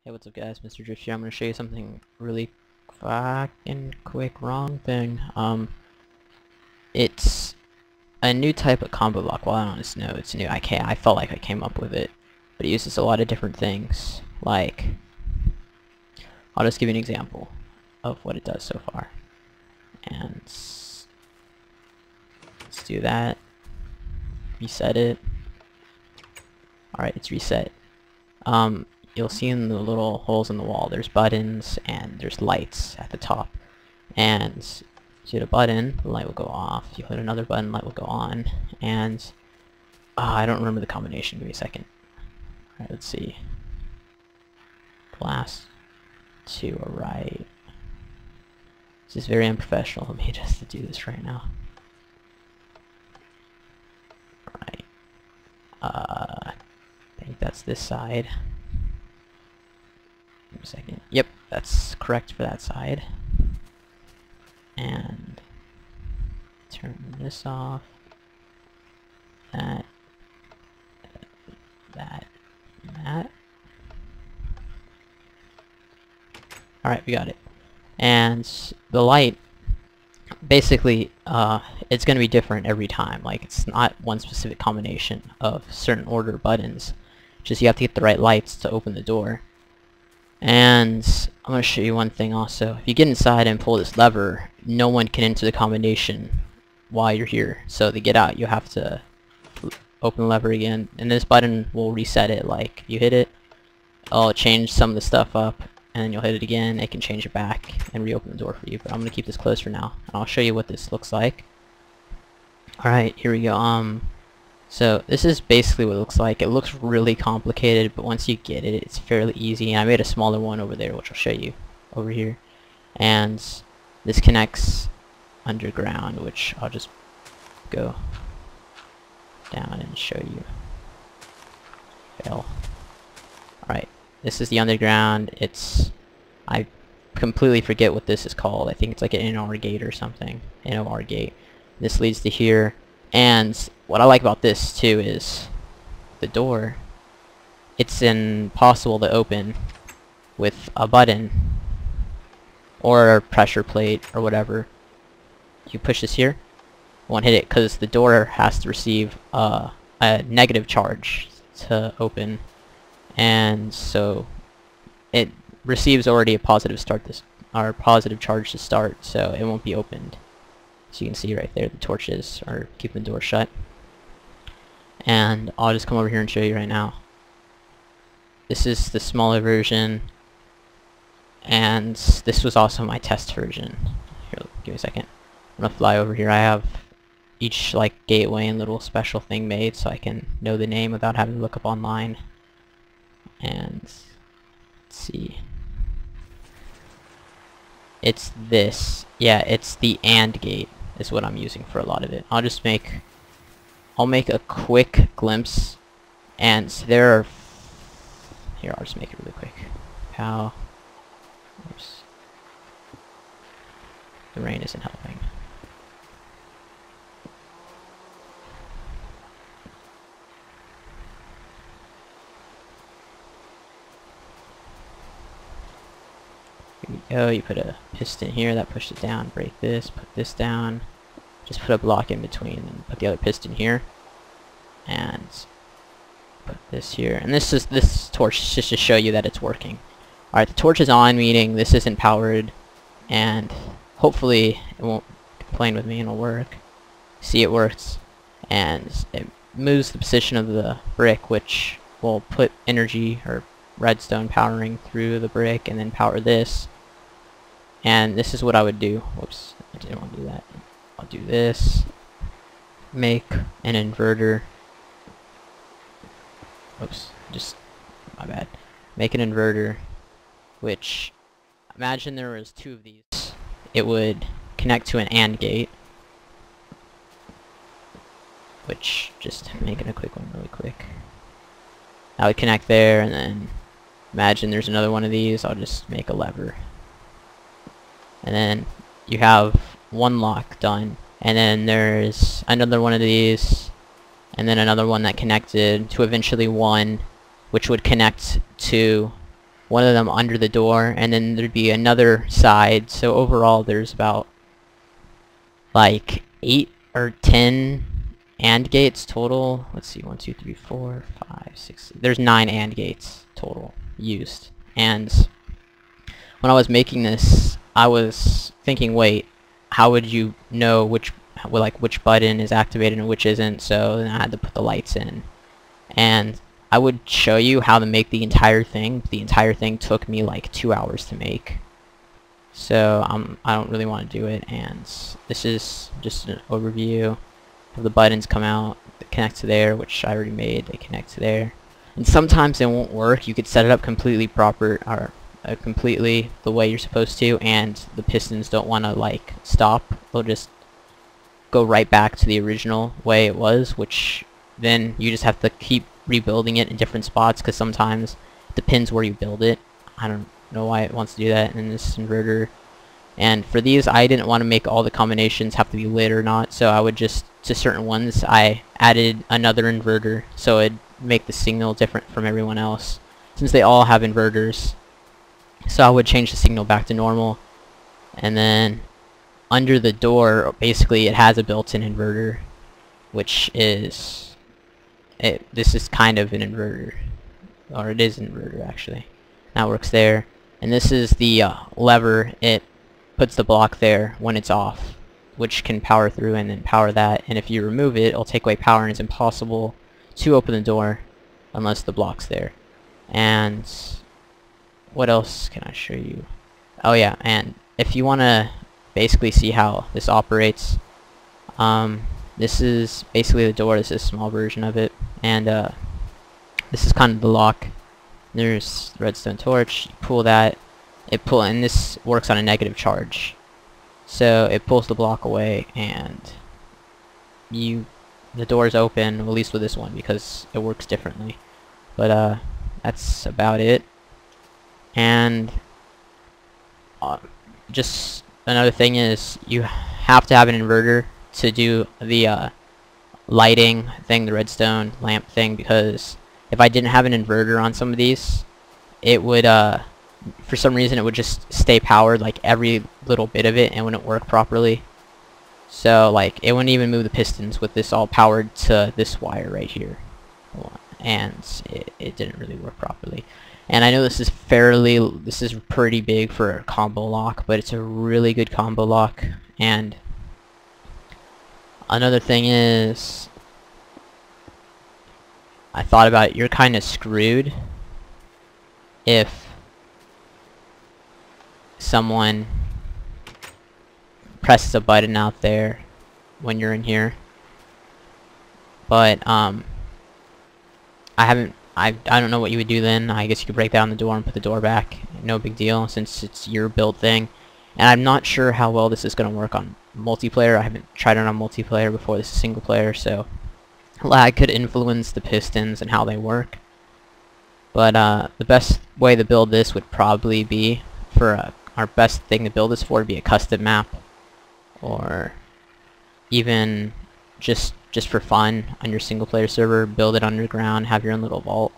Hey, what's up guys, Mr. Drift here. I'm going to show you something really fucking quick wrong thing. It's a new type of combo block. Well, I don't just know it's new. I felt like I came up with it. But it uses a lot of different things. Like, I'll just give you an example of what it does so far. And let's do that. Reset it. Alright, it's reset. You'll see in the little holes in the wall, there's buttons and there's lights at the top. And you hit a button, the light will go off. You hit another button, the light will go on. And I don't remember the combination. Give me a second. Alright, let's see. Glass to a right. This is very unprofessional of me just to do this right now. Right. I think that's this side. Give me a second. Yep, that's correct for that side. And turn this off. That. Alright, we got it. And the light, basically, it's going to be different every time. Like, it's not one specific combination of certain order buttons. Just you have to get the right lights to open the door. And I'm going to show you one thing also. If you get inside and pull this lever, no one can enter the combination while you're here. So to get out, you have to open the lever again. And this button will reset it. Like, you hit it, it'll change some of the stuff up. And then you'll hit it again, it can change it back and reopen the door for you. But I'm going to keep this closed for now. And I'll show you what this looks like. Alright, here we go. So this is basically what it looks like. It looks really complicated, but once you get it, it's fairly easy. And I made a smaller one over there, which I'll show you over here. And this connects underground, which I'll just go down and show you. Fail. Alright, this is the underground. I completely forget what this is called. I think it's like an NOR gate or something. NOR gate. This leads to here. And what I like about this too is the door. It's impossible to open with a button or a pressure plate or whatever. You push this here, won't hit it because the door has to receive a negative charge to open, and so it receives already a positive positive charge to start, so it won't be opened. So you can see right there the torches are keeping the door shut. And I'll just come over here and show you right now. This is the smaller version, and this was also my test version. Here, give me a second. I'm gonna fly over here. I have each like gateway and little special thing made so I can know the name without having to look up online. And let's see. It's this. Yeah, it's the AND gate is what I'm using for a lot of it. I'll make a quick glimpse, and there are here, I'll just make it really quick. Pow. Oops. The rain isn't helping. Here we go, you put a piston here, that pushed it down, break this, put this down, just put a block in between, and put the other piston here, and put this here, and this torch is just to show you that it's working. Alright, the torch is on, meaning this isn't powered, and hopefully it won't complain with me and it'll work. See, it works, and it moves the position of the brick, which will put energy or redstone powering through the brick and then power this. And this is what I would do. Whoops, I didn't want to do that. I'll do this. Make an inverter. Oops, just my bad. Make an inverter, which, imagine there was two of these. It would connect to an AND gate, which, just making a quick one really quick. I would connect there, and then imagine there's another one of these. I'll just make a lever. And then you have one lock done. And then there's another one of these. And then another one that connected to eventually one, which would connect to one of them under the door, and then there'd be another side. So overall there's about like 8 or 10 AND gates total. Let's see, 1, 2, 3, 4, 5, 6. There's 9 AND gates total used. And when I was making this, I was thinking, wait, how would you know which button is activated and which isn't? So then I had to put the lights in. And I would show you how to make the entire thing. The entire thing took me like 2 hours to make. So I don't really want to do it, and this is just an overview of the buttons come out, they connect to there, which I already made, they connect to there. And sometimes it won't work. You could set it up completely proper, or completely the way you're supposed to, and the pistons don't want to like stop. They'll just go right back to the original way it was, which then you just have to keep rebuilding it in different spots, because sometimes it depends where you build it. I don't know why it wants to do that in this inverter. And for these, I didn't want to make all the combinations have to be lit or not, so I would just, to certain ones, I added another inverter so it'd make the signal different from everyone else, since they all have inverters. So I would change the signal back to normal. And then under the door, basically it has a built-in inverter, which is this is kind of an inverter, or it is an inverter actually. That works there. And this is the lever. It puts the block there when it's off, which can power through and then power that. And if you remove it, it'll take away power, and it's impossible to open the door unless the block's there. And what else can I show you? Oh yeah, and if you want to basically see how this operates, this is basically the door. This is a small version of it, and this is kind of the lock. There's the redstone torch. You pull that, and this works on a negative charge, so it pulls the block away, and the door is open, at least with this one, because it works differently. But that's about it. And just another thing is, you have to have an inverter to do the lighting thing, the redstone lamp thing, because if I didn't have an inverter on some of these, it would for some reason it would just stay powered, like every little bit of it, and wouldn't work properly. So like it wouldn't even move the pistons with this all powered to this wire right here, and it didn't really work properly. And I know this is pretty big for a combo lock, but it's a really good combo lock. And another thing is, I thought about it, you're kind of screwed if someone presses a button out there when you're in here. But I don't know what you would do then. I guess you could break down the door and put the door back. No big deal, since it's your build thing. And I'm not sure how well this is going to work on multiplayer. I haven't tried it on multiplayer before. This is single player, so lag could influence the pistons and how they work. But the best way to build this would probably be, for our best thing to build this for, would be a custom map, or even just for fun on your single player server, build it underground, have your own little vault.